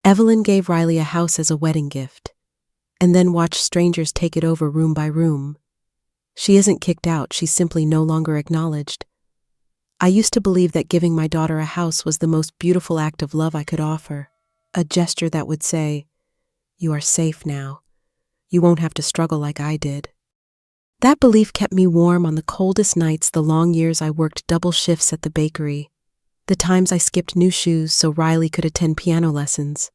Evelyn gave Riley a house as a wedding gift, and then watched strangers take it over room by room. She isn't kicked out, she's simply no longer acknowledged. I used to believe that giving my daughter a house was the most beautiful act of love I could offer, a gesture that would say, "You are safe now. You won't have to struggle like I did." That belief kept me warm on the coldest nights, the long years I worked double shifts at the bakery, the times I skipped new shoes so Riley could attend piano lessons,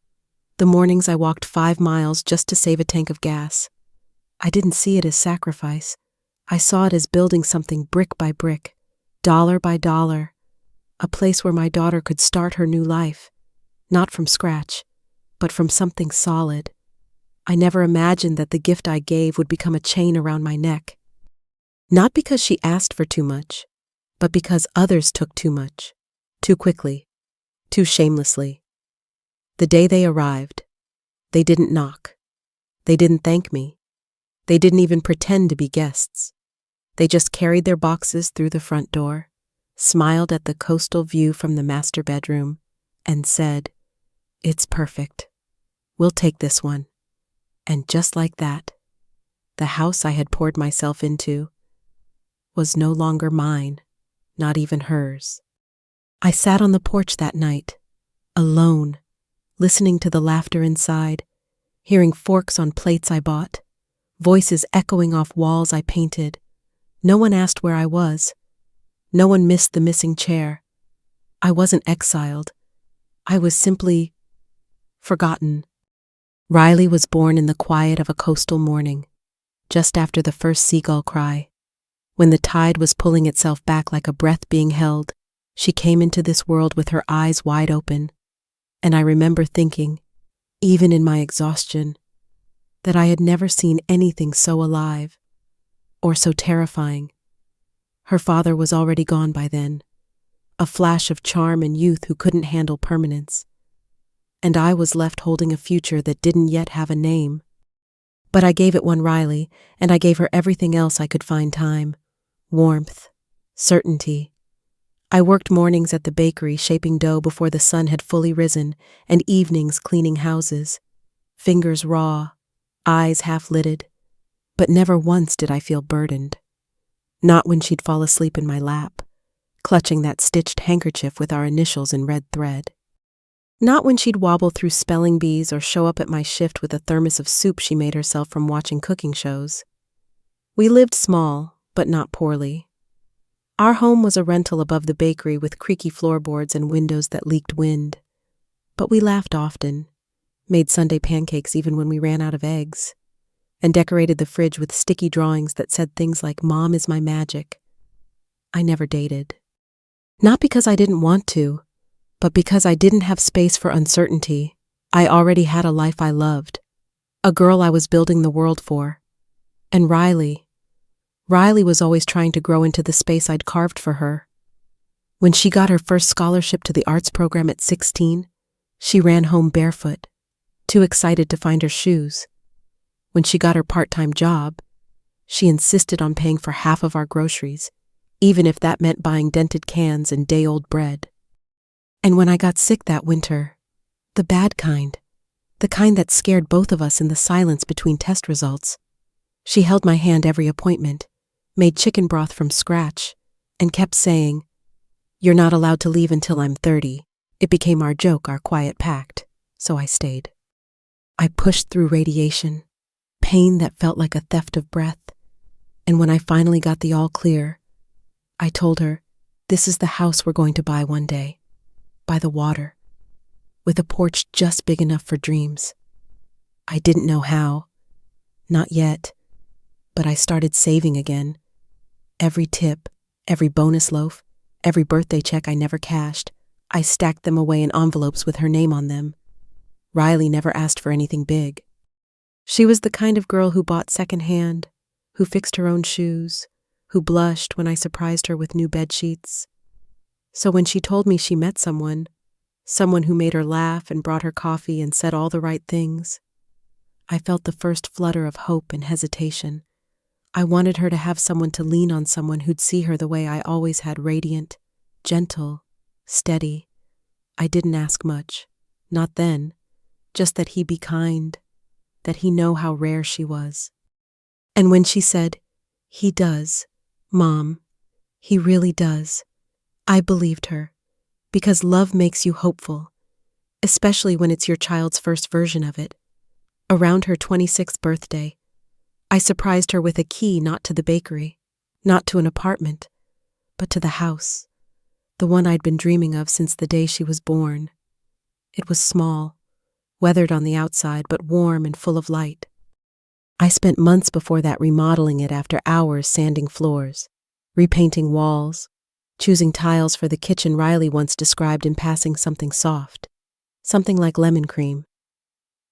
the mornings I walked 5 miles just to save a tank of gas. I didn't see it as sacrifice. I saw it as building something brick by brick, dollar by dollar, a place where my daughter could start her new life, not from scratch, but from something solid. I never imagined that the gift I gave would become a chain around my neck. Not because she asked for too much, but because others took too much, too quickly, too shamelessly. The day they arrived, they didn't knock. They didn't thank me. They didn't even pretend to be guests. They just carried their boxes through the front door, smiled at the coastal view from the master bedroom, and said, "It's perfect. We'll take this one." And just like that, the house I had poured myself into was no longer mine, not even hers. I sat on the porch that night, alone, listening to the laughter inside, hearing forks on plates I bought, voices echoing off walls I painted. No one asked where I was. No one missed the missing chair. I wasn't exiled. I was simply forgotten. Riley was born in the quiet of a coastal morning, just after the first seagull cry. When the tide was pulling itself back like a breath being held, she came into this world with her eyes wide open. And I remember thinking, even in my exhaustion, that I had never seen anything so alive, or so terrifying. Her father was already gone by then, a flash of charm and youth who couldn't handle permanence. And I was left holding a future that didn't yet have a name. But I gave it one Riley, and I gave her everything else I could find time. Warmth, certainty. I worked mornings at the bakery shaping dough before the sun had fully risen, and evenings cleaning houses. Fingers raw, eyes half-lidded, but never once did I feel burdened. Not when she'd fall asleep in my lap, clutching that stitched handkerchief with our initials in red thread. Not when she'd wobble through spelling bees or show up at my shift with a thermos of soup she made herself from watching cooking shows. We lived small, but not poorly. Our home was a rental above the bakery with creaky floorboards and windows that leaked wind. But we laughed often, made Sunday pancakes even when we ran out of eggs, and decorated the fridge with sticky drawings that said things like, "Mom is my magic." I never dated. Not because I didn't want to, but because I didn't have space for uncertainty. I already had a life I loved, a girl I was building the world for. And Riley was always trying to grow into the space I'd carved for her. When she got her first scholarship to the arts program at 16, she ran home barefoot, too excited to find her shoes. When she got her part-time job, she insisted on paying for half of our groceries, even if that meant buying dented cans and day-old bread. And when I got sick that winter, the bad kind, the kind that scared both of us in the silence between test results, she held my hand every appointment, made chicken broth from scratch, and kept saying, "You're not allowed to leave until I'm 30. It became our joke, our quiet pact, so I stayed. I pushed through radiation, pain that felt like a theft of breath, and when I finally got the all clear, I told her, "This is the house we're going to buy one day, by the water, with a porch just big enough for dreams." I didn't know how, not yet, but I started saving again. Every tip, every bonus loaf, every birthday check I never cashed, I stacked them away in envelopes with her name on them. Riley never asked for anything big. She was the kind of girl who bought secondhand, who fixed her own shoes, who blushed when I surprised her with new bed sheets. So when she told me she met someone who made her laugh and brought her coffee and said all the right things, I felt the first flutter of hope and hesitation. I wanted her to have someone to lean on, someone who'd see her the way I always had, radiant, gentle, steady. I didn't ask much. Not then. just that he be kind, that he know how rare she was. And when she said, "He does, Mom, he really does," I believed her, because love makes you hopeful, especially when it's your child's first version of it. Around her 26th birthday, I surprised her with a key not to the bakery, not to an apartment, but to the house, the one I'd been dreaming of since the day she was born. It was small, weathered on the outside, but warm and full of light. I spent months before that remodeling it after hours sanding floors, repainting walls, choosing tiles for the kitchen Riley once described in passing something soft, something like lemon cream.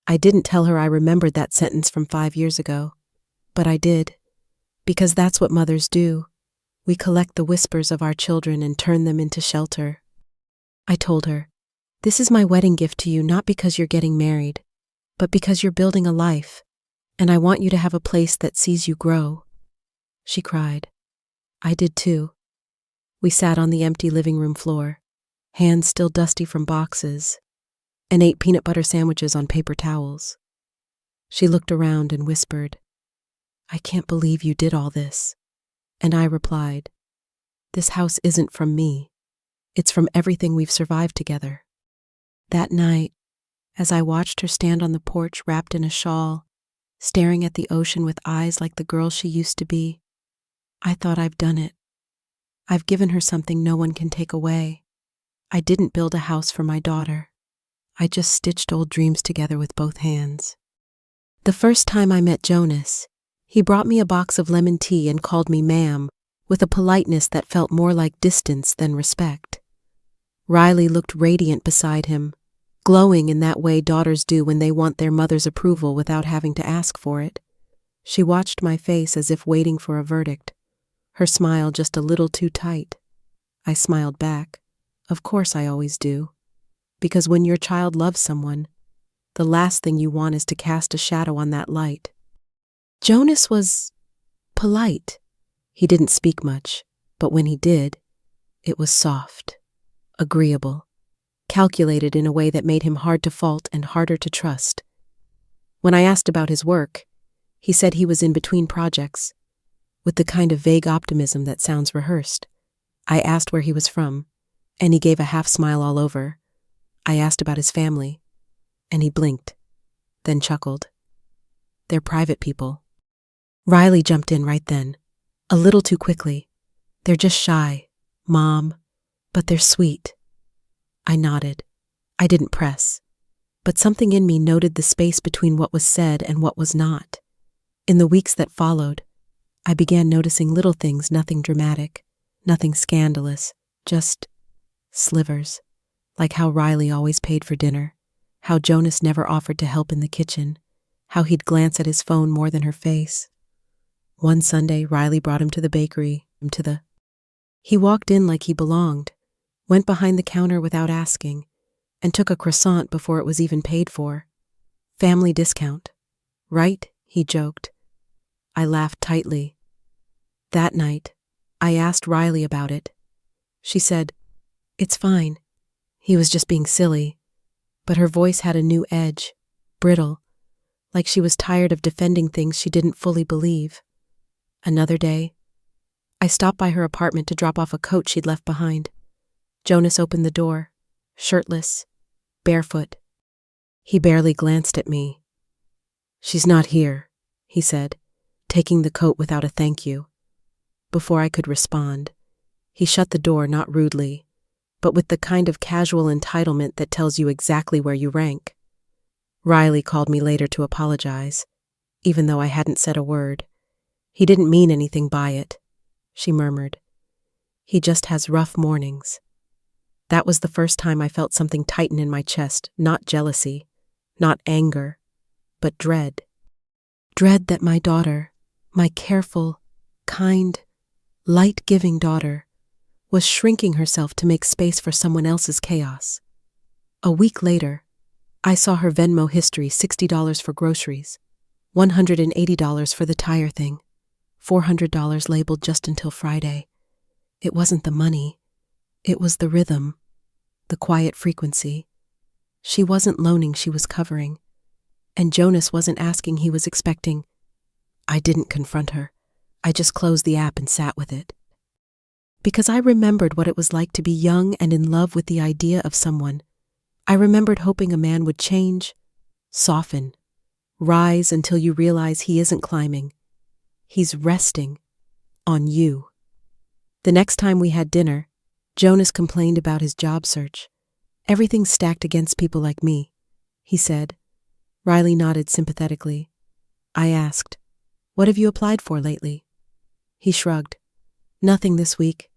I didn't tell her I remembered that sentence from 5 years ago, but I did, because that's what mothers do. We collect the whispers of our children and turn them into shelter. I told her, "This is my wedding gift to you, not because you're getting married, but because you're building a life, and I want you to have a place that sees you grow." She cried. I did too. We sat on the empty living room floor, hands still dusty from boxes, and ate peanut butter sandwiches on paper towels. She looked around and whispered, "I can't believe you did all this." And I replied, "This house isn't from me. It's from everything we've survived together." That night, as I watched her stand on the porch wrapped in a shawl, staring at the ocean with eyes like the girl she used to be, I thought, I've done it. I've given her something no one can take away. I didn't build a house for my daughter. I just stitched old dreams together with both hands. The first time I met Jonas, he brought me a box of lemon tea and called me ma'am, with a politeness that felt more like distance than respect. Riley looked radiant beside him, glowing in that way daughters do when they want their mother's approval without having to ask for it. She watched my face as if waiting for a verdict, her smile just a little too tight. I smiled back. Of course I always do. Because when your child loves someone, the last thing you want is to cast a shadow on that light. Jonas was polite. He didn't speak much, but when he did, it was soft, agreeable, calculated in a way that made him hard to fault and harder to trust. When I asked about his work, he said he was in between projects, with the kind of vague optimism that sounds rehearsed. I asked where he was from, and he gave a half smile all over. I asked about his family, and he blinked, then chuckled. "They're private people." Riley jumped in right then, a little too quickly. "They're just shy, Mom, but they're sweet." I nodded. I didn't press, but something in me noted the space between what was said and what was not. In the weeks that followed, I began noticing little things, nothing dramatic, nothing scandalous, just slivers, like how Riley always paid for dinner, how Jonas never offered to help in the kitchen, how he'd glance at his phone more than her face. One Sunday, Riley brought him to the bakery, He walked in like he belonged, went behind the counter without asking, and took a croissant before it was even paid for. "Family discount, right?" he joked. I laughed tightly. That night, I asked Riley about it. She said, "It's fine. He was just being silly." But her voice had a new edge, brittle, like she was tired of defending things she didn't fully believe. Another day, I stopped by her apartment to drop off a coat she'd left behind. Jonas opened the door, shirtless, barefoot. He barely glanced at me. "She's not here," he said, taking the coat without a thank you. Before I could respond, he shut the door not rudely, but with the kind of casual entitlement that tells you exactly where you rank. Riley called me later to apologize, even though I hadn't said a word. "He didn't mean anything by it," she murmured. "He just has rough mornings." That was the first time I felt something tighten in my chest, not jealousy, not anger, but dread. Dread that my daughter, my careful, kind, light-giving daughter, was shrinking herself to make space for someone else's chaos. A week later, I saw her Venmo history: $60 for groceries, $180 for the tire thing, $400 labeled just until Friday. It wasn't the money. It was the rhythm, the quiet frequency. She wasn't loaning, she was covering. And Jonas wasn't asking, he was expecting. I didn't confront her. I just closed the app and sat with it. Because I remembered what it was like to be young and in love with the idea of someone. I remembered hoping a man would change, soften, rise until you realize he isn't climbing. He's resting on you. The next time we had dinner, Jonas complained about his job search. Everything's stacked against people like me, he said. Riley nodded sympathetically. I asked, what have you applied for lately? He shrugged. Nothing this week.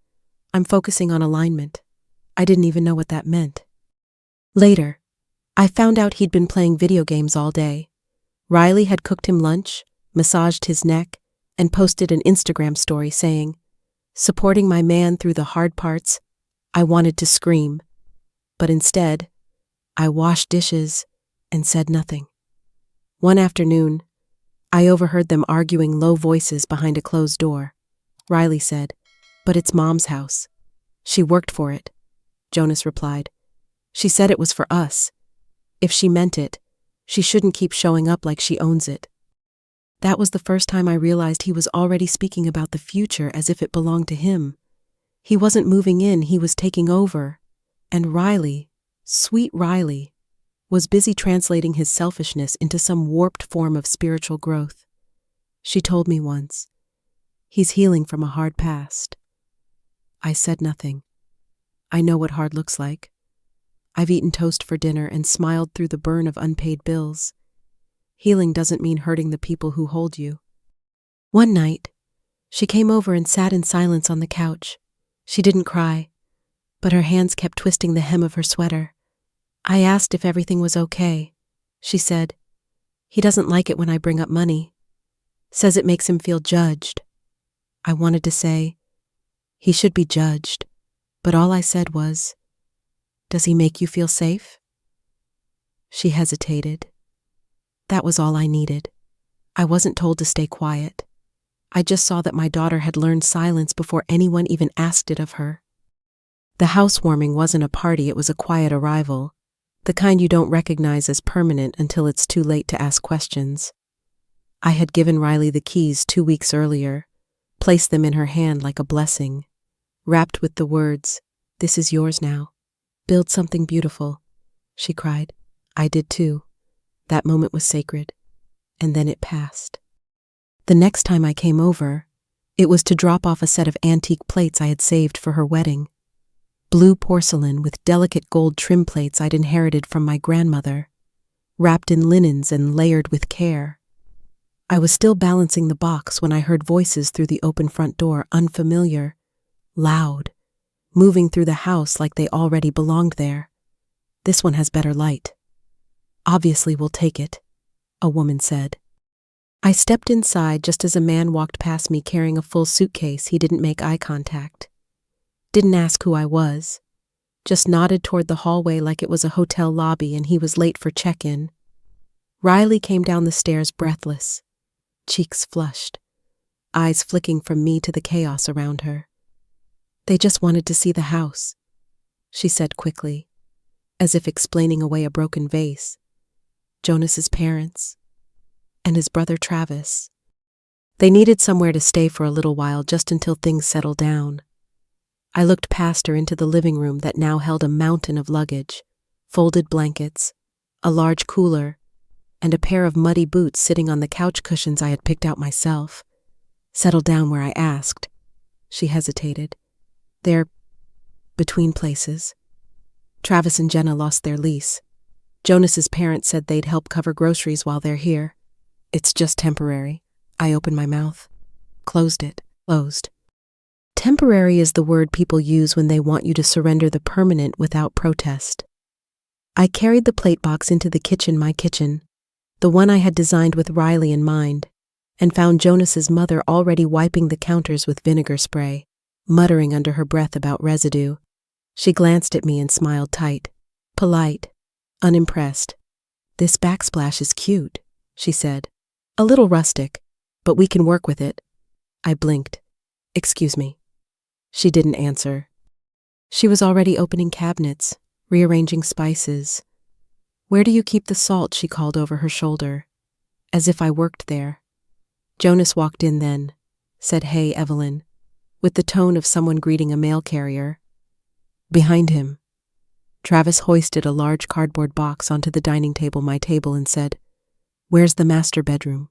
I'm focusing on alignment. I didn't even know what that meant. Later, I found out he'd been playing video games all day. Riley had cooked him lunch, massaged his neck, and posted an Instagram story saying, supporting my man through the hard parts. I wanted to scream, but instead, I washed dishes and said nothing. One afternoon, I overheard them arguing low voices behind a closed door. Riley said, but it's Mom's house. She worked for it, Jonas replied. She said it was for us. If she meant it, she shouldn't keep showing up like she owns it. That was the first time I realized he was already speaking about the future as if it belonged to him. He wasn't moving in, he was taking over. And Riley, sweet Riley, was busy translating his selfishness into some warped form of spiritual growth. She told me once, he's healing from a hard past. I said nothing. I know what hard looks like. I've eaten toast for dinner and smiled through the burn of unpaid bills. Healing doesn't mean hurting the people who hold you. One night, she came over and sat in silence on the couch. She didn't cry, but her hands kept twisting the hem of her sweater. I asked if everything was okay. She said, he doesn't like it when I bring up money. Says it makes him feel judged. I wanted to say, he should be judged, but all I said was, does he make you feel safe? She hesitated. That was all I needed. I wasn't told to stay quiet. I just saw that my daughter had learned silence before anyone even asked it of her. The housewarming wasn't a party, it was a quiet arrival, the kind you don't recognize as permanent until it's too late to ask questions. I had given Riley the keys 2 weeks earlier, placed them in her hand like a blessing, wrapped with the words, this is yours now. Build something beautiful, she cried. I did too. That moment was sacred, and then it passed. The next time I came over, it was to drop off a set of antique plates I had saved for her wedding. Blue porcelain with delicate gold trim plates I'd inherited from my grandmother, wrapped in linens and layered with care. I was still balancing the box when I heard voices through the open front door, unfamiliar, loud, moving through the house like they already belonged there. This one has better light. Obviously we'll take it, a woman said. I stepped inside just as a man walked past me carrying a full suitcase. He didn't make eye contact. Didn't ask who I was. Just nodded toward the hallway like it was a hotel lobby and he was late for check-in. Riley came down the stairs breathless, cheeks flushed, eyes flicking from me to the chaos around her. They just wanted to see the house, she said quickly, as if explaining away a broken vase. Jonas's parents, and his brother Travis. They needed somewhere to stay for a little while just until things settled down. I looked past her into the living room that now held a mountain of luggage, folded blankets, a large cooler, and a pair of muddy boots sitting on the couch cushions I had picked out myself. Settled down where I asked. She hesitated. They're between places. Travis and Jenna lost their lease. Jonas's parents said they'd help cover groceries while they're here. It's just temporary. I opened my mouth. Closed it. Closed. Temporary is the word people use when they want you to surrender the permanent without protest. I carried the plate box into the kitchen, my kitchen, the one I had designed with Riley in mind, and found Jonas's mother already wiping the counters with vinegar spray, muttering under her breath about residue. She glanced at me and smiled tight, polite, unimpressed. This backsplash is cute, she said. A little rustic, but we can work with it. I blinked. Excuse me. She didn't answer. She was already opening cabinets, rearranging spices, "Where do you keep the salt?" she called over her shoulder, as if I worked there. Jonas walked in then, said, "Hey, Evelyn," with the tone of someone greeting a mail carrier. Behind him, Travis hoisted a large cardboard box onto the dining table, my table, and said, "Where's the master bedroom?"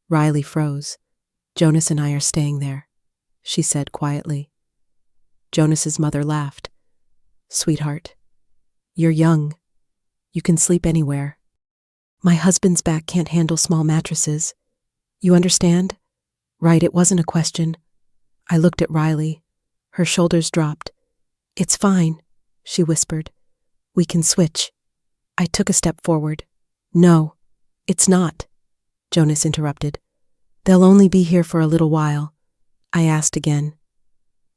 Riley froze. "Jonas and I are staying there," she said quietly. Jonas's mother laughed. "Sweetheart, you're young. You can sleep anywhere. My husband's back can't handle small mattresses. You understand?" "Right, it wasn't a question." I looked at Riley. Her shoulders dropped. "It's fine," she whispered. "We can switch." I took a step forward. "No, it's not," Jonas interrupted. "They'll only be here for a little while." I asked again,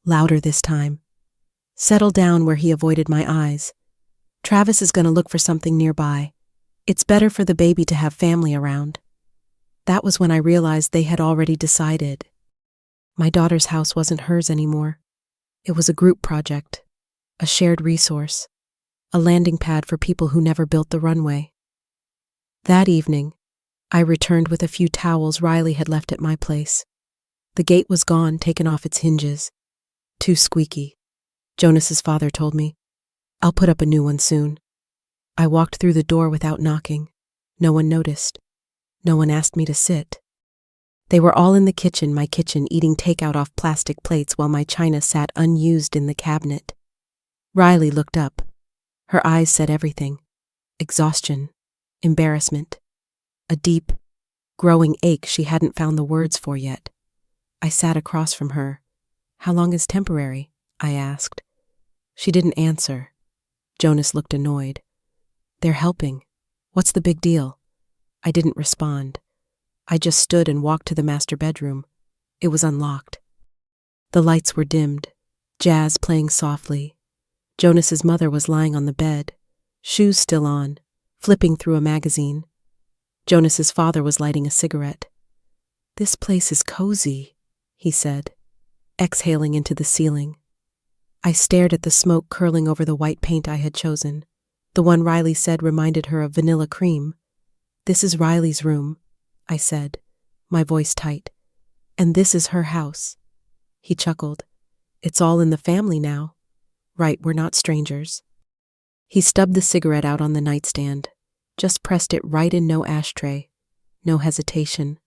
louder this time. "Settle down," where he avoided my eyes. "Travis is going to look for something nearby. It's better for the baby to have family around." That was when I realized they had already decided. My daughter's house wasn't hers anymore. It was a group project, a shared resource, a landing pad for people who never built the runway. That evening, I returned with a few towels Riley had left at my place. The gate was gone, taken off its hinges. Too squeaky, Jonas's father told me. "I'll put up a new one soon." I walked through the door without knocking. No one noticed. No one asked me to sit. They were all in the kitchen, my kitchen, eating takeout off plastic plates while my china sat unused in the cabinet. Riley looked up. Her eyes said everything. Exhaustion, embarrassment, a deep, growing ache she hadn't found the words for yet. I sat across from her. "How long is temporary?" I asked. She didn't answer. Jonas looked annoyed. "They're helping. What's the big deal?" I didn't respond. I just stood and walked to the master bedroom. It was unlocked. The lights were dimmed, jazz playing softly. Jonas's mother was lying on the bed, shoes still on, flipping through a magazine. Jonas's father was lighting a cigarette. "This place is cozy," he said, exhaling into the ceiling. I stared at the smoke curling over the white paint I had chosen. The one Riley said reminded her of vanilla cream. "This is Riley's room," I said, my voice tight. "And this is her house." He chuckled. "It's all in the family now. Right, we're not strangers." He stubbed the cigarette out on the nightstand, just pressed it right in, no ashtray, no hesitation.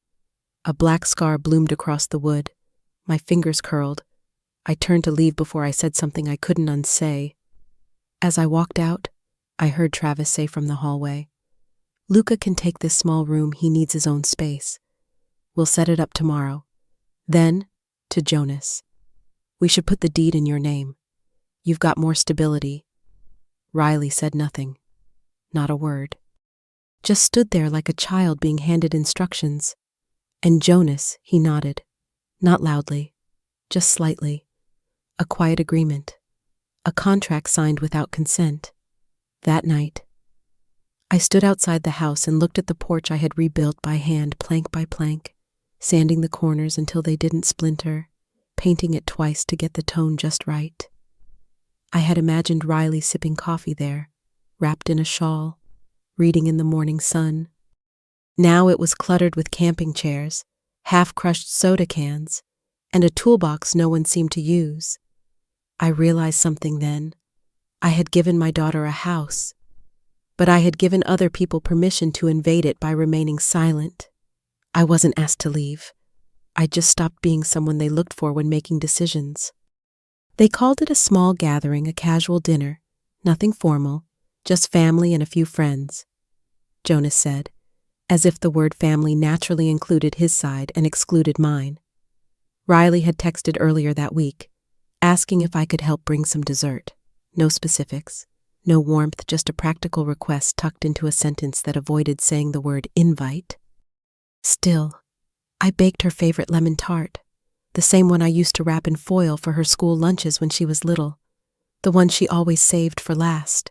A black scar bloomed across the wood. My fingers curled. I turned to leave before I said something I couldn't unsay. As I walked out, I heard Travis say from the hallway, "Luca can take this small room, he needs his own space. We'll set it up tomorrow." Then, to Jonas, "We should put the deed in your name. You've got more stability." Riley said nothing, not a word. Just stood there like a child being handed instructions. And Jonas, he nodded, not loudly, just slightly. A quiet agreement, a contract signed without consent. That night, I stood outside the house and looked at the porch I had rebuilt by hand, plank by plank, sanding the corners until they didn't splinter, painting it twice to get the tone just right. I had imagined Riley sipping coffee there, wrapped in a shawl, reading in the morning sun. Now it was cluttered with camping chairs, half-crushed soda cans, and a toolbox no one seemed to use. I realized something then. I had given my daughter a house, but I had given other people permission to invade it by remaining silent. I wasn't asked to leave. I just stopped being someone they looked for when making decisions. They called it a small gathering, a casual dinner, nothing formal, just family and a few friends, Jonas said, as if the word family naturally included his side and excluded mine. Riley had texted earlier that week, asking if I could help bring some dessert. No specifics, no warmth, just a practical request tucked into a sentence that avoided saying the word invite. Still, I baked her favorite lemon tart, the same one I used to wrap in foil for her school lunches when she was little, the one she always saved for last.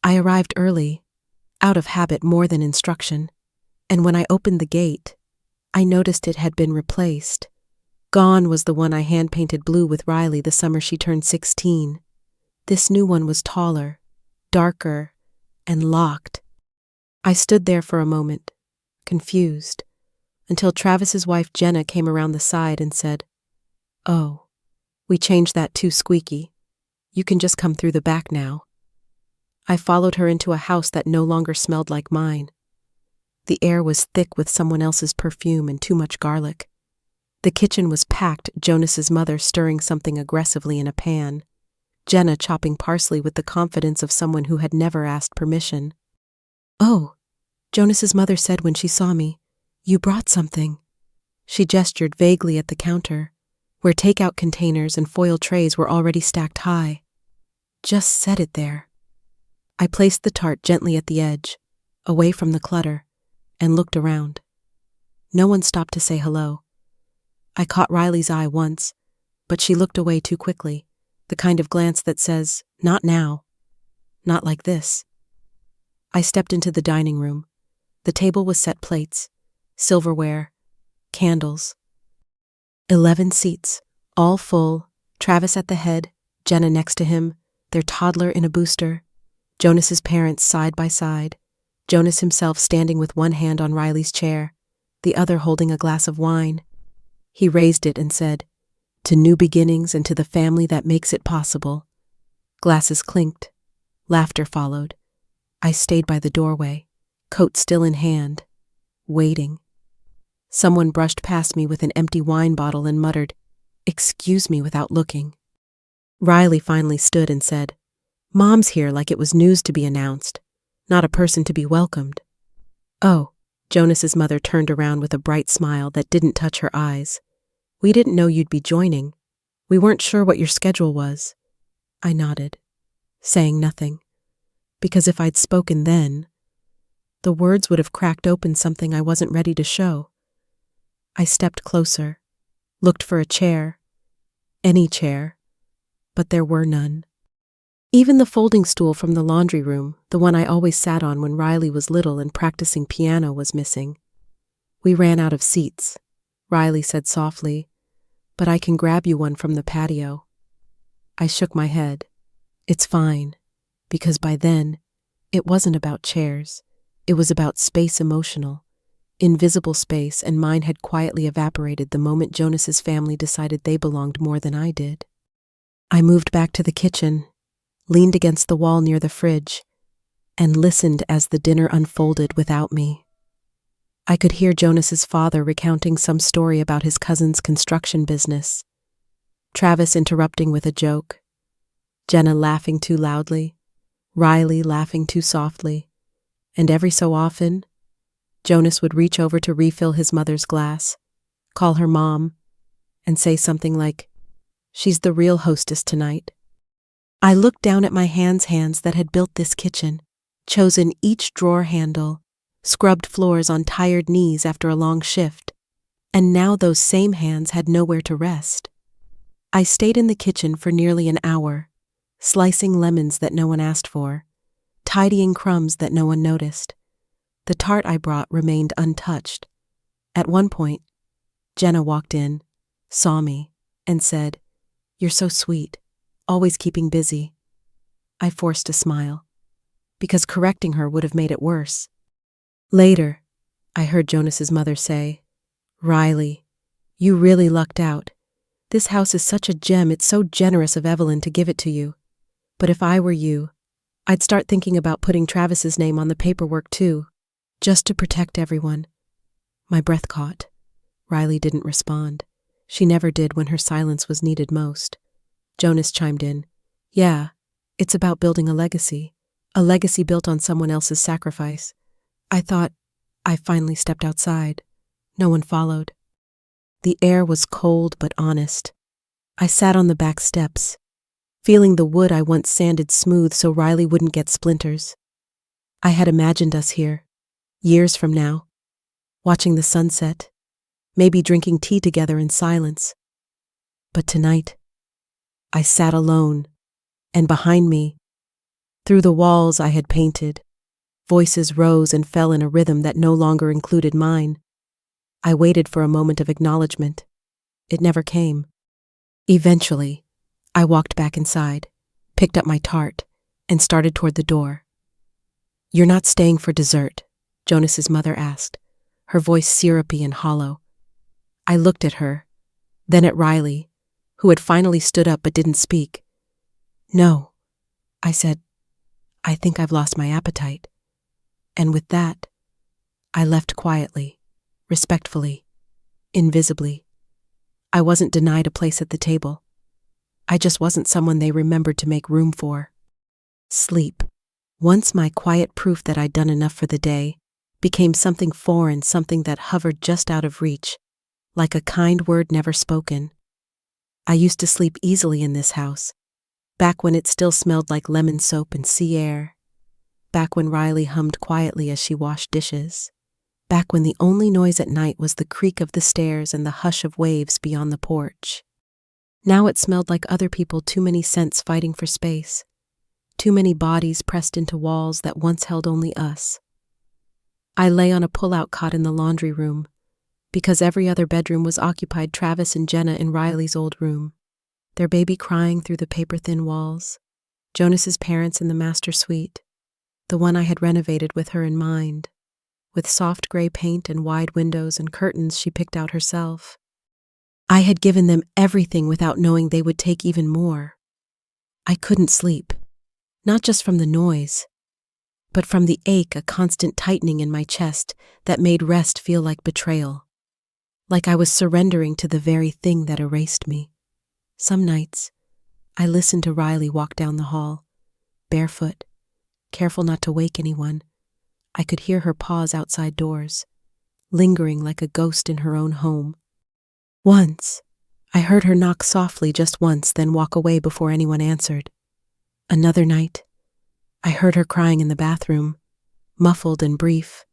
I arrived early, out of habit more than instruction, and when I opened the gate, I noticed it had been replaced. Gone was the one I hand-painted blue with Riley the summer she turned 16. This new one was taller, darker, and locked. I stood there for a moment, confused, until Travis's wife Jenna came around the side and said, "Oh, we changed that too, Squeaky. You can just come through the back now." I followed her into a house that no longer smelled like mine. The air was thick with someone else's perfume and too much garlic. The kitchen was packed, Jonas's mother stirring something aggressively in a pan, Jenna chopping parsley with the confidence of someone who had never asked permission. "Oh," Jonas's mother said when she saw me, "you brought something." She gestured vaguely at the counter, where takeout containers and foil trays were already stacked high. "Just set it there." I placed the tart gently at the edge, away from the clutter, and looked around. No one stopped to say hello. I caught Riley's eye once, but she looked away too quickly, the kind of glance that says, "Not now. Not like this." I stepped into the dining room. The table was set plates, silverware, candles. 11 seats, all full, Travis at the head, Jenna next to him, their toddler in a booster, Jonas's parents side by side, Jonas himself standing with one hand on Riley's chair, the other holding a glass of wine. He raised it and said, "To new beginnings and to the family that makes it possible." Glasses clinked. Laughter followed. I stayed by the doorway, coat still in hand, waiting. Someone brushed past me with an empty wine bottle and muttered, "Excuse me," without looking. Riley finally stood and said, "Mom's here," like it was news to be announced, not a person to be welcomed. "Oh," Jonas's mother turned around with a bright smile that didn't touch her eyes. "We didn't know you'd be joining. We weren't sure what your schedule was." I nodded, saying nothing, because if I'd spoken then, the words would have cracked open something I wasn't ready to show. I stepped closer, looked for a chair, any chair, but there were none. Even the folding stool from the laundry room, the one I always sat on when Riley was little and practicing piano, was missing. "We ran out of seats," Riley said softly, "but I can grab you one from the patio." I shook my head. "It's fine," because by then, it wasn't about chairs. It was about space, emotional, invisible space, and mine had quietly evaporated the moment Jonas's family decided they belonged more than I did. I moved back to the kitchen, leaned against the wall near the fridge, and listened as the dinner unfolded without me. I could hear Jonas's father recounting some story about his cousin's construction business, Travis interrupting with a joke, Jenna laughing too loudly, Riley laughing too softly, and every so often, Jonas would reach over to refill his mother's glass, call her mom, and say something like, "She's the real hostess tonight." I looked down at my hands that had built this kitchen, chosen each drawer handle, scrubbed floors on tired knees after a long shift, and now those same hands had nowhere to rest. I stayed in the kitchen for nearly an hour, slicing lemons that no one asked for, tidying crumbs that no one noticed. The tart I brought remained untouched. At one point, Jenna walked in, saw me, and said, "You're so sweet, always keeping busy." I forced a smile, because correcting her would have made it worse. Later, I heard Jonas's mother say, "Riley, you really lucked out. This house is such a gem. It's so generous of Evelyn to give it to you. But if I were you, I'd start thinking about putting Travis's name on the paperwork too, just to protect everyone." My breath caught. Riley didn't respond. She never did when her silence was needed most. Jonas chimed in, "Yeah, it's about building a legacy built on someone else's sacrifice." I finally stepped outside. No one followed. The air was cold but honest. I sat on the back steps, feeling the wood I once sanded smooth so Riley wouldn't get splinters. I had imagined us here, years from now, watching the sunset, maybe drinking tea together in silence. But tonight, I sat alone, and behind me, through the walls I had painted, voices rose and fell in a rhythm that no longer included mine. I waited for a moment of acknowledgement. It never came. Eventually, I walked back inside, picked up my tart, and started toward the door. "You're not staying for dessert," Jonas's mother asked, her voice syrupy and hollow. I looked at her, then at Riley, who had finally stood up but didn't speak. No, I said, I think I've lost my appetite. And with that, I left quietly, respectfully, invisibly. I wasn't denied a place at the table. I just wasn't someone they remembered to make room for. Sleep, once my quiet proof that I'd done enough for the day, became something foreign, something that hovered just out of reach, like a kind word never spoken. I used to sleep easily in this house, back when it still smelled like lemon soap and sea air, back when Riley hummed quietly as she washed dishes, back when the only noise at night was the creak of the stairs and the hush of waves beyond the porch. Now it smelled like other people, too many scents fighting for space, too many bodies pressed into walls that once held only us. I lay on a pull-out cot in the laundry room, because every other bedroom was occupied. Travis and Jenna in Riley's old room, their baby crying through the paper-thin walls, Jonas's parents in the master suite, the one I had renovated with her in mind, with soft gray paint and wide windows and curtains she picked out herself. I had given them everything without knowing they would take even more. I couldn't sleep, not just from the noise, but from the ache, a constant tightening in my chest that made rest feel like betrayal, like I was surrendering to the very thing that erased me. Some nights, I listened to Riley walk down the hall, barefoot, careful not to wake anyone. I could hear her pause outside doors, lingering like a ghost in her own home. Once, I heard her knock softly just once, then walk away before anyone answered. Another night, I heard her crying in the bathroom, muffled and brief,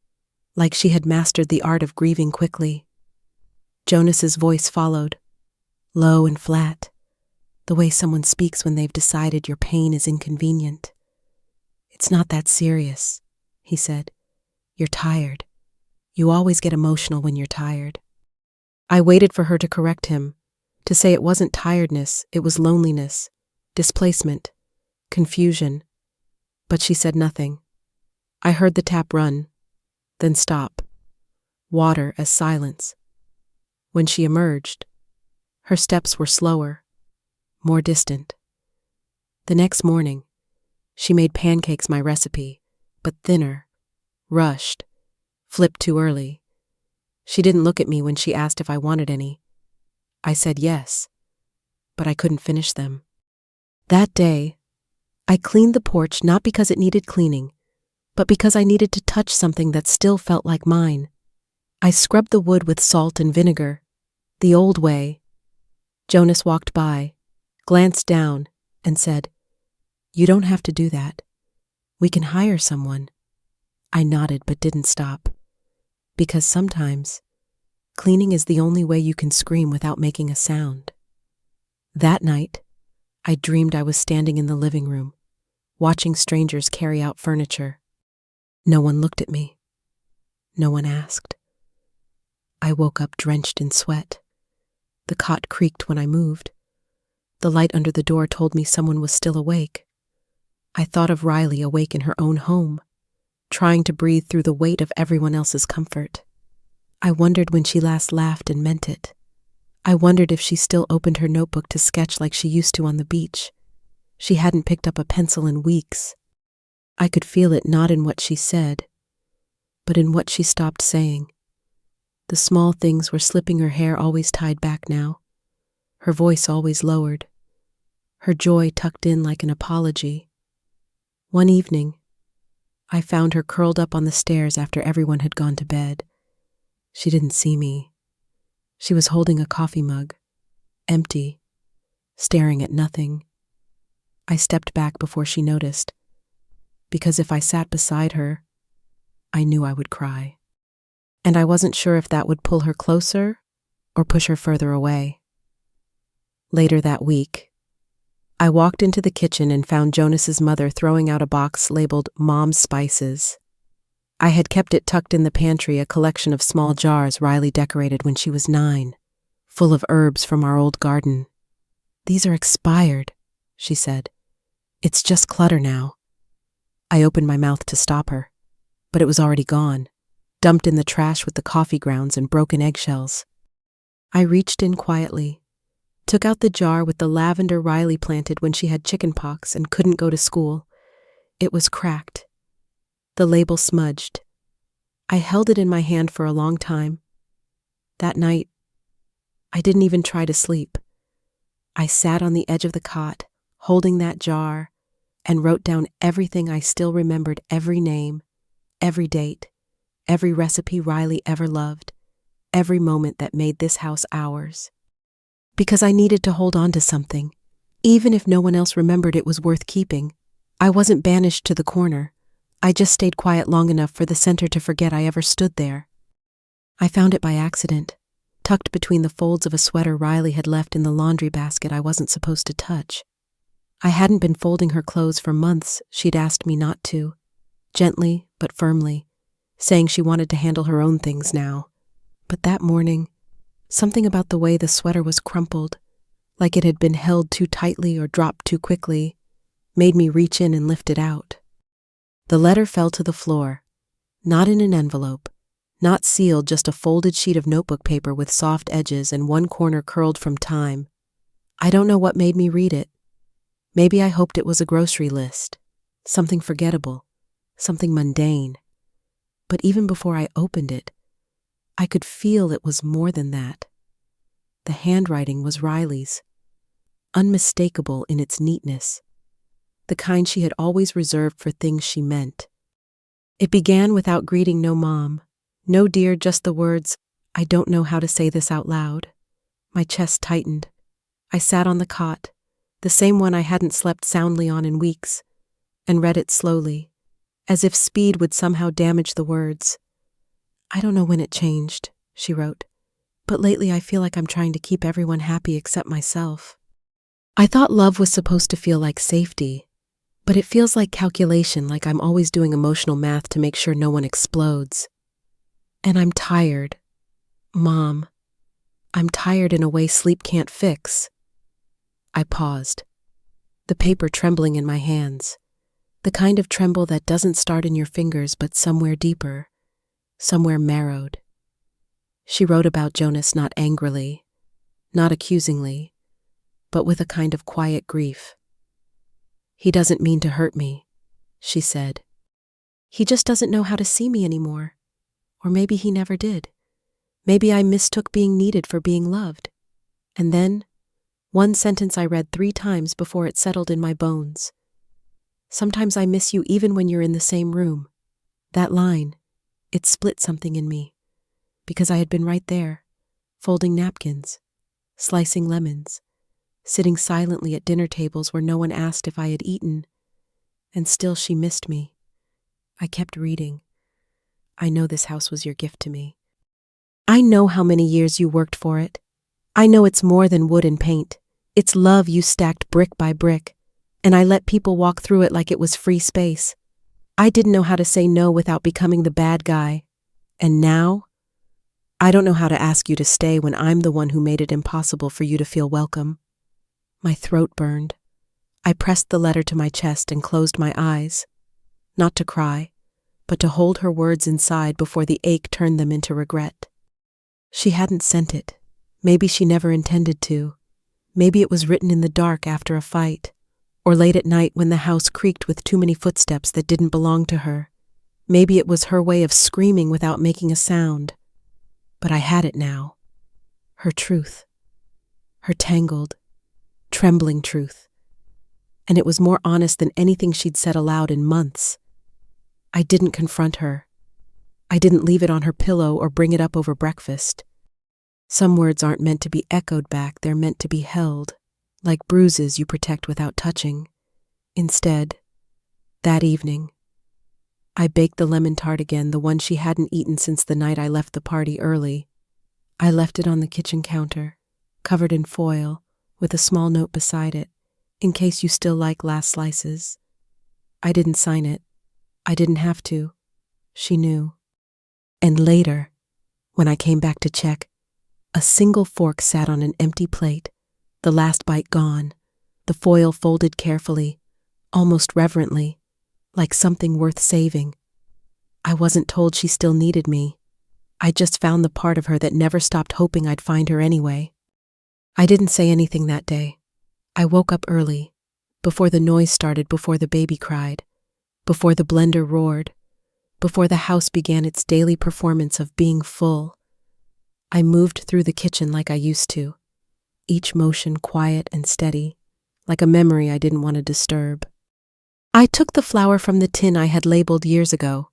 like she had mastered the art of grieving quickly. Jonas's voice followed, low and flat, the way someone speaks when they've decided your pain is inconvenient. It's not that serious, he said. You're tired. You always get emotional when you're tired. I waited for her to correct him, to say it wasn't tiredness, it was loneliness, displacement, confusion. But she said nothing. I heard the tap run, then stop, water as silence. When she emerged, her steps were slower, more distant. The next morning, she made pancakes, my recipe, but thinner, rushed, flipped too early. She didn't look at me when she asked if I wanted any. I said yes, but I couldn't finish them. That day, I cleaned the porch not because it needed cleaning, but because I needed to touch something that still felt like mine. I scrubbed the wood with salt and vinegar, the old way. Jonas walked by, glanced down, and said, "You don't have to do that. We can hire someone." I nodded but didn't stop, because sometimes cleaning is the only way you can scream without making a sound. That night, I dreamed I was standing in the living room, watching strangers carry out furniture. No one looked at me. No one asked. I woke up drenched in sweat. The cot creaked when I moved. The light under the door told me someone was still awake. I thought of Riley awake in her own home, trying to breathe through the weight of everyone else's comfort. I wondered when she last laughed and meant it. I wondered if she still opened her notebook to sketch like she used to on the beach. She hadn't picked up a pencil in weeks. I could feel it not in what she said, but in what she stopped saying. The small things were slipping, her hair always tied back now, her voice always lowered, her joy tucked in like an apology. One evening, I found her curled up on the stairs after everyone had gone to bed. She didn't see me. She was holding a coffee mug, empty, staring at nothing. I stepped back before she noticed, because if I sat beside her, I knew I would cry. And I wasn't sure if that would pull her closer or push her further away. Later that week, I walked into the kitchen and found Jonas's mother throwing out a box labeled Mom's Spices. I had kept it tucked in the pantry, a collection of small jars Riley decorated when she was 9, full of herbs from our old garden. "These are expired," she said. "It's just clutter now." I opened my mouth to stop her, but it was already gone. dumped in the trash with the coffee grounds and broken eggshells. I reached in quietly, took out the jar with the lavender Riley planted when she had chickenpox and couldn't go to school. It was cracked. The label smudged. I held it in my hand for a long time. That night, I didn't even try to sleep. I sat on the edge of the cot, holding that jar, and wrote down everything I still remembered, every name, every date, every recipe Riley ever loved, every moment that made this house ours. Because I needed to hold on to something. Even if no one else remembered it was worth keeping. I wasn't banished to the corner. I just stayed quiet long enough for the center to forget I ever stood there. I found it by accident, tucked between the folds of a sweater Riley had left in the laundry basket I wasn't supposed to touch. I hadn't been folding her clothes for months. She'd asked me not to, gently but firmly, saying she wanted to handle her own things now. But that morning, something about the way the sweater was crumpled, like it had been held too tightly or dropped too quickly, made me reach in and lift it out. The letter fell to the floor, not in an envelope, not sealed, just a folded sheet of notebook paper with soft edges and one corner curled from time. I don't know what made me read it. Maybe I hoped it was a grocery list, something forgettable, something mundane. But even before I opened it, I could feel it was more than that. The handwriting was Riley's, unmistakable in its neatness, the kind she had always reserved for things she meant. It began without greeting, no mom, no dear, just the words, I don't know how to say this out loud. My chest tightened. I sat on the cot, the same one I hadn't slept soundly on in weeks, and read it slowly, as if speed would somehow damage the words. I don't know when it changed, she wrote, but lately I feel like I'm trying to keep everyone happy except myself. I thought love was supposed to feel like safety, but it feels like calculation, like I'm always doing emotional math to make sure no one explodes. And I'm tired. Mom, I'm tired in a way sleep can't fix. I paused, the paper trembling in my hands, the kind of tremble that doesn't start in your fingers but somewhere deeper, somewhere marrowed. She wrote about Jonas not angrily, not accusingly, but with a kind of quiet grief. He doesn't mean to hurt me, she said. He just doesn't know how to see me anymore. Or maybe he never did. Maybe I mistook being needed for being loved. And then, one sentence I read 3 times before it settled in my bones. Sometimes I miss you even when you're in the same room. That line, it split something in me. Because I had been right there, folding napkins, slicing lemons, sitting silently at dinner tables where no one asked if I had eaten. And still she missed me. I kept reading. I know this house was your gift to me. I know how many years you worked for it. I know it's more than wood and paint. It's love you stacked brick by brick. And I let people walk through it like it was free space. I didn't know how to say no without becoming the bad guy. And now, I don't know how to ask you to stay when I'm the one who made it impossible for you to feel welcome. My throat burned. I pressed the letter to my chest and closed my eyes. Not to cry, but to hold her words inside before the ache turned them into regret. She hadn't sent it. Maybe she never intended to. Maybe it was written in the dark after a fight, or late at night when the house creaked with too many footsteps that didn't belong to her. Maybe it was her way of screaming without making a sound. But I had it now. Her truth. Her tangled, trembling truth. And it was more honest than anything she'd said aloud in months. I didn't confront her. I didn't leave it on her pillow or bring it up over breakfast. Some words aren't meant to be echoed back, they're meant to be held, like bruises you protect without touching. Instead, that evening, I baked the lemon tart again, the one she hadn't eaten since the night I left the party early. I left it on the kitchen counter, covered in foil, with a small note beside it, in case you still like last slices. I didn't sign it. I didn't have to. She knew. And later, when I came back to check, a single fork sat on an empty plate, the last bite gone, the foil folded carefully, almost reverently, like something worth saving. I wasn't told she still needed me. I just found the part of her that never stopped hoping I'd find her anyway. I didn't say anything that day. I woke up early, before the noise started, before the baby cried, before the blender roared, before the house began its daily performance of being full. I moved through the kitchen like I used to, each motion quiet and steady, like a memory I didn't want to disturb. I took the flour from the tin I had labeled years ago,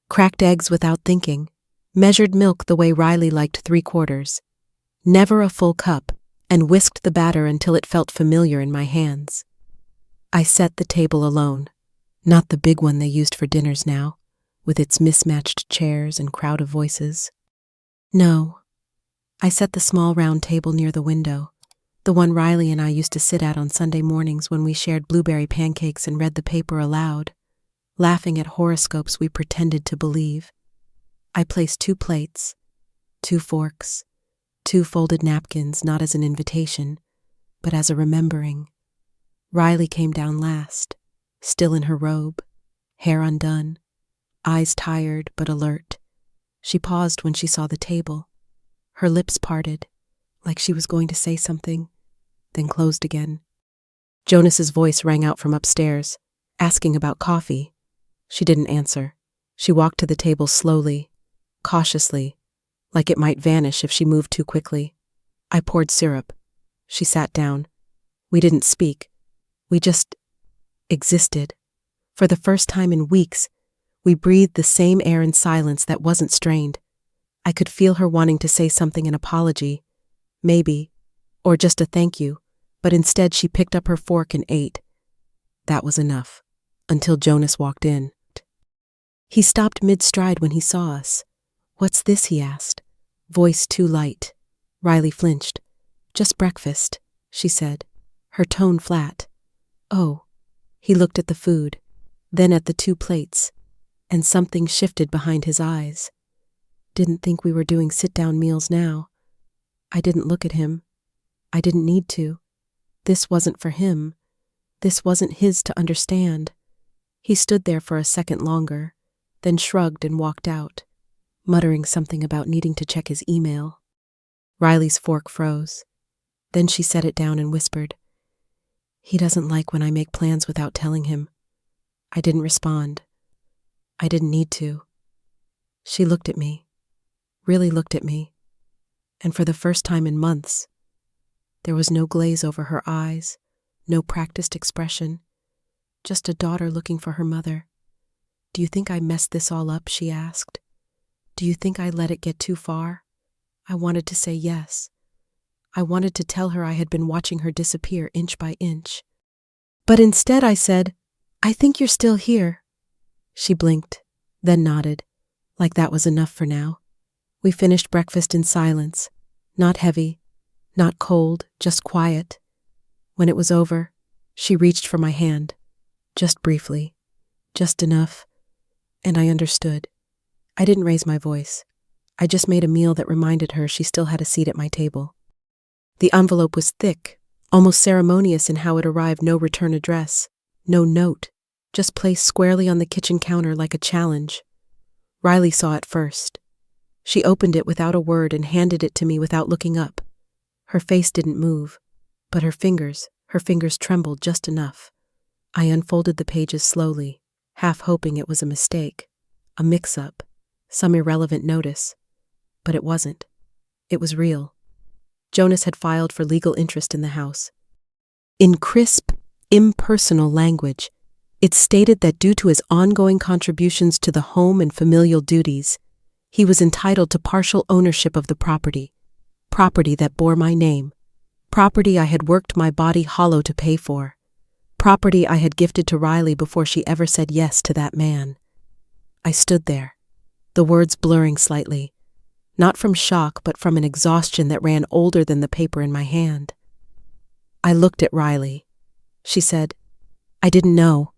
cracked eggs without thinking, measured milk the way Riley liked 3/4, never a full cup, and whisked the batter until it felt familiar in my hands. I set the table alone, not the big one they used for dinners now, with its mismatched chairs and crowd of voices. No, I set the small round table near the window, the one Riley and I used to sit at on Sunday mornings when we shared blueberry pancakes and read the paper aloud, laughing at horoscopes we pretended to believe. I placed 2 plates, 2 forks, 2 folded napkins, not as an invitation, but as a remembering. Riley came down last, still in her robe, hair undone, eyes tired but alert. She paused when she saw the table. Her lips parted, like she was going to say something, then closed again. Jonas's voice rang out from upstairs, asking about coffee. She didn't answer. She walked to the table slowly, cautiously, like it might vanish if she moved too quickly. I poured syrup. She sat down. We didn't speak. We just existed. For the first time in weeks, we breathed the same air in silence that wasn't strained. I could feel her wanting to say something, an apology, maybe, or just a thank you, but instead she picked up her fork and ate. That was enough, until Jonas walked in. He stopped mid-stride when he saw us. "What's this?" he asked, voice too light. Riley flinched. "Just breakfast," she said, her tone flat. "Oh." He looked at the food, then at the 2 plates, and something shifted behind his eyes. Didn't think we were doing sit-down meals now. I didn't look at him. I didn't need to. This wasn't for him. This wasn't his to understand. He stood there for a second longer, then shrugged and walked out, muttering something about needing to check his email. Riley's fork froze. Then she set it down and whispered, "He doesn't like when I make plans without telling him." I didn't respond. I didn't need to. She looked at me, really looked at me, and for the first time in months, there was no glaze over her eyes, no practiced expression, just a daughter looking for her mother. "Do you think I messed this all up?" she asked. "Do you think I let it get too far?" I wanted to say yes. I wanted to tell her I had been watching her disappear inch by inch. But instead I said, "I think you're still here." She blinked, then nodded, like that was enough for now. We finished breakfast in silence, not heavy, not cold, just quiet. When it was over, she reached for my hand, just briefly, just enough, and I understood. I didn't raise my voice. I just made a meal that reminded her she still had a seat at my table. The envelope was thick, almost ceremonious in how it arrived, no return address, no note, just placed squarely on the kitchen counter like a challenge. Riley saw it first. She opened it without a word and handed it to me without looking up. Her face didn't move, but her fingers trembled just enough. I unfolded the pages slowly, half hoping it was a mistake, a mix-up, some irrelevant notice. But it wasn't. It was real. Jonas had filed for legal interest in the house. In crisp, impersonal language, it stated that due to his ongoing contributions to the home and familial duties, he was entitled to partial ownership of the property that bore my name, property I had worked my body hollow to pay for, property I had gifted to Riley before she ever said yes to that man. I stood there, the words blurring slightly, not from shock but from an exhaustion that ran older than the paper in my hand. I looked at Riley. She said, "I didn't know."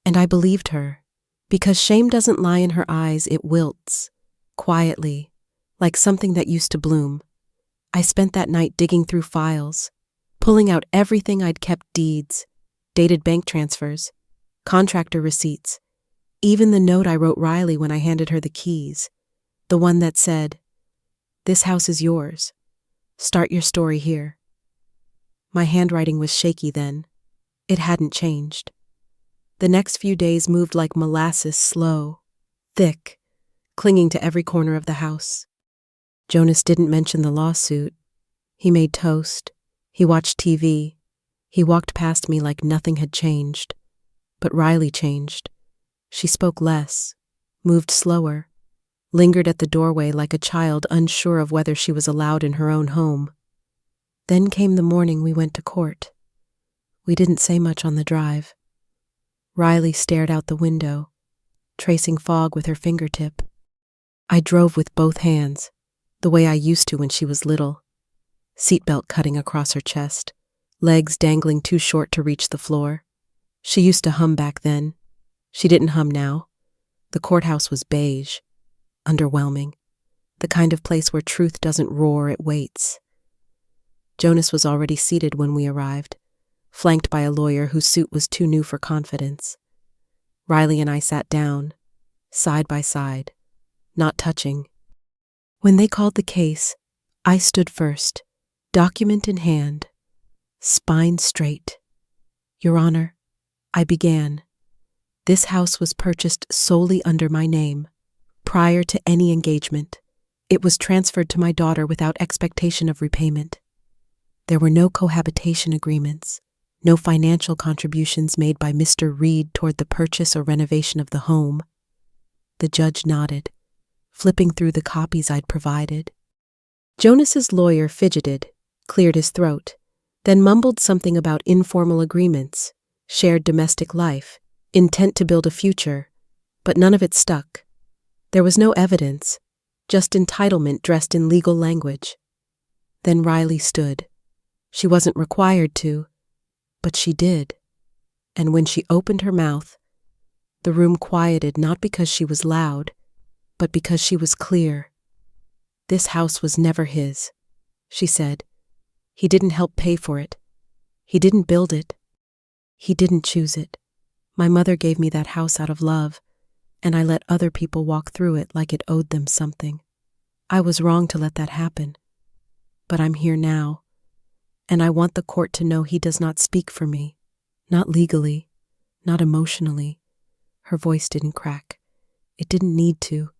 And I believed her, because shame doesn't lie in her eyes, it wilts, quietly, like something that used to bloom. I spent that night digging through files, pulling out everything I'd kept: deeds, dated bank transfers, contractor receipts, Even the note I wrote Riley when I handed her the keys, the one that said, "This house is yours. Start your story here." My handwriting was shaky then. It hadn't changed. The next few days moved like molasses, slow, thick, clinging to every corner of the house. Jonas didn't mention the lawsuit. He made toast. He watched TV. He walked past me like nothing had changed. But Riley changed. She spoke less, moved slower, lingered at the doorway like a child unsure of whether she was allowed in her own home. Then came the morning we went to court. We didn't say much on the drive. Riley stared out the window, tracing fog with her fingertip. I drove with both hands, the way I used to when she was little. Seatbelt cutting across her chest, legs dangling too short to reach the floor. She used to hum back then. She didn't hum now. The courthouse was beige, underwhelming, the kind of place where truth doesn't roar, it waits. Jonas was already seated when we arrived, flanked by a lawyer whose suit was too new for confidence. Riley and I sat down, side by side, not touching. When they called the case, I stood first, document in hand, spine straight. "Your Honor," I began, "this house was purchased solely under my name. Prior to any engagement, it was transferred to my daughter without expectation of repayment. There were no cohabitation agreements, no financial contributions made by Mr. Reed toward the purchase or renovation of the home." The judge nodded, flipping through the copies I'd provided. Jonas's lawyer fidgeted, cleared his throat, then mumbled something about informal agreements, shared domestic life, intent to build a future, but none of it stuck. There was no evidence, just entitlement dressed in legal language. Then Riley stood. She wasn't required to, but she did. And when she opened her mouth, the room quieted not because she was loud, but because she was clear. "This house was never his," she said. "He didn't help pay for it. He didn't build it. He didn't choose it. My mother gave me that house out of love, and I let other people walk through it like it owed them something. I was wrong to let that happen. But I'm here now, and I want the court to know he does not speak for me, not legally, not emotionally." Her voice didn't crack. It didn't need to.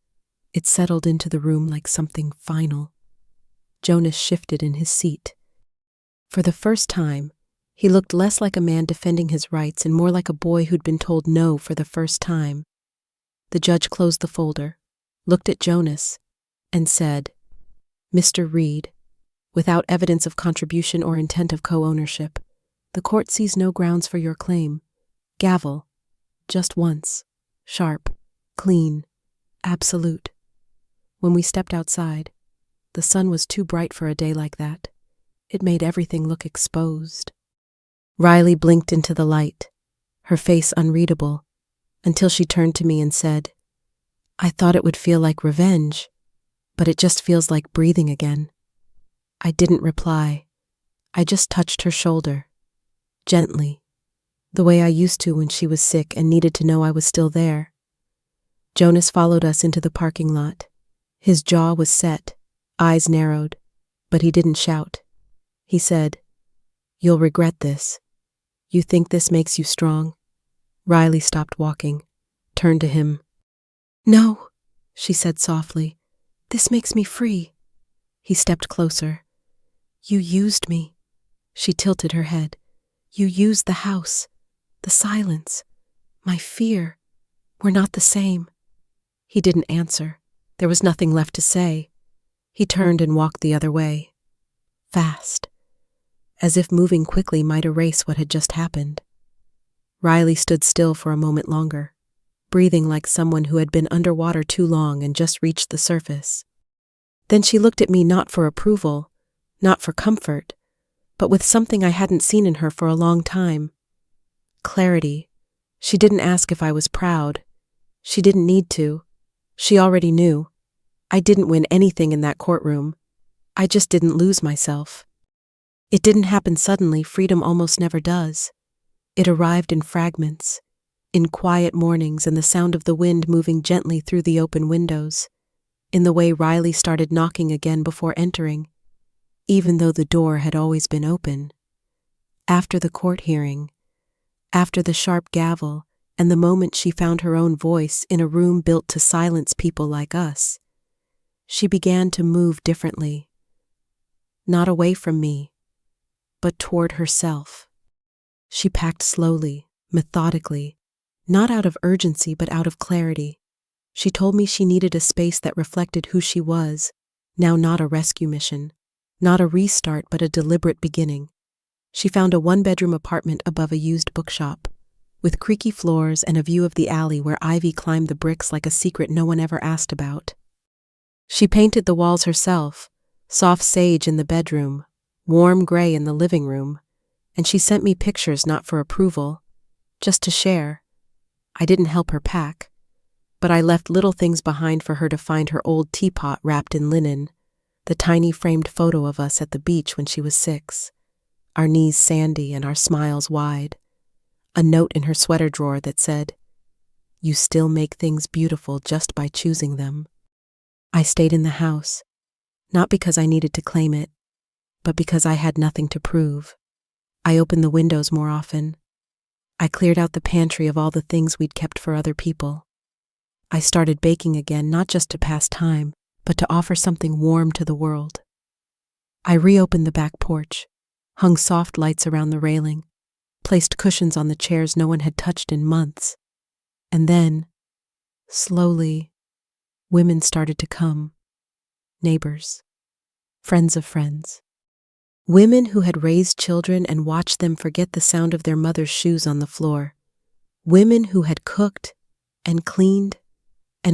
It settled into the room like something final. Jonas shifted in his seat. For the first time, he looked less like a man defending his rights and more like a boy who'd been told no for the first time. The judge closed the folder, looked at Jonas, and said, "Mr. Reed, without evidence of contribution or intent of co-ownership, the court sees no grounds for your claim. Gavel. Just once. Sharp. Clean. Absolute." When we stepped outside, the sun was too bright for a day like that. It made everything look exposed. Riley blinked into the light, her face unreadable, until she turned to me and said, "I thought it would feel like revenge, but it just feels like breathing again." I didn't reply. I just touched her shoulder, gently, the way I used to when she was sick and needed to know I was still there. Jonas followed us into the parking lot. His jaw was set, eyes narrowed, but he didn't shout. He said, "You'll regret this. You think this makes you strong?" Riley stopped walking, turned to him. "No," she said softly. "This makes me free." He stepped closer. "You used me." She tilted her head. "You used the house, the silence, my fear. We're not the same." He didn't answer. There was nothing left to say. He turned and walked the other way. Fast. As if moving quickly might erase what had just happened. Riley stood still for a moment longer, breathing like someone who had been underwater too long and just reached the surface. Then she looked at me not for approval, not for comfort, but with something I hadn't seen in her for a long time. Clarity. She didn't ask if I was proud. She didn't need to. She already knew. I didn't win anything in that courtroom. I just didn't lose myself. It didn't happen suddenly. Freedom almost never does. It arrived in fragments, In quiet mornings and the sound of the wind moving gently through the open windows, in the way Riley started knocking again before entering, even though the door had always been open. After the court hearing, after the sharp gavel, and the moment she found her own voice in a room built to silence people like us, she began to move differently. Not away from me, but toward herself. She packed slowly, methodically, not out of urgency but out of clarity. She told me she needed a space that reflected who she was, now not a rescue mission, not a restart but a deliberate beginning. She found a one-bedroom apartment above a used bookshop, with creaky floors and a view of the alley where ivy climbed the bricks like a secret no one ever asked about. She painted the walls herself, soft sage in the bedroom, warm gray in the living room, and she sent me pictures not for approval, just to share. I didn't help her pack, but I left little things behind for her to find: her old teapot wrapped in linen, the tiny framed photo of us at the beach when she was 6, our knees sandy and our smiles wide, a note in her sweater drawer that said, "You still make things beautiful just by choosing them." I stayed in the house, not because I needed to claim it, but because I had nothing to prove. I opened the windows more often. I cleared out the pantry of all the things we'd kept for other people. I started baking again, not just to pass time, but to offer something warm to the world. I reopened the back porch, hung soft lights around the railing, placed cushions on the chairs no one had touched in months. And then, slowly, women started to come. Neighbors, friends of friends. Women who had raised children and watched them forget the sound of their mother's shoes on the floor. Women who had cooked and cleaned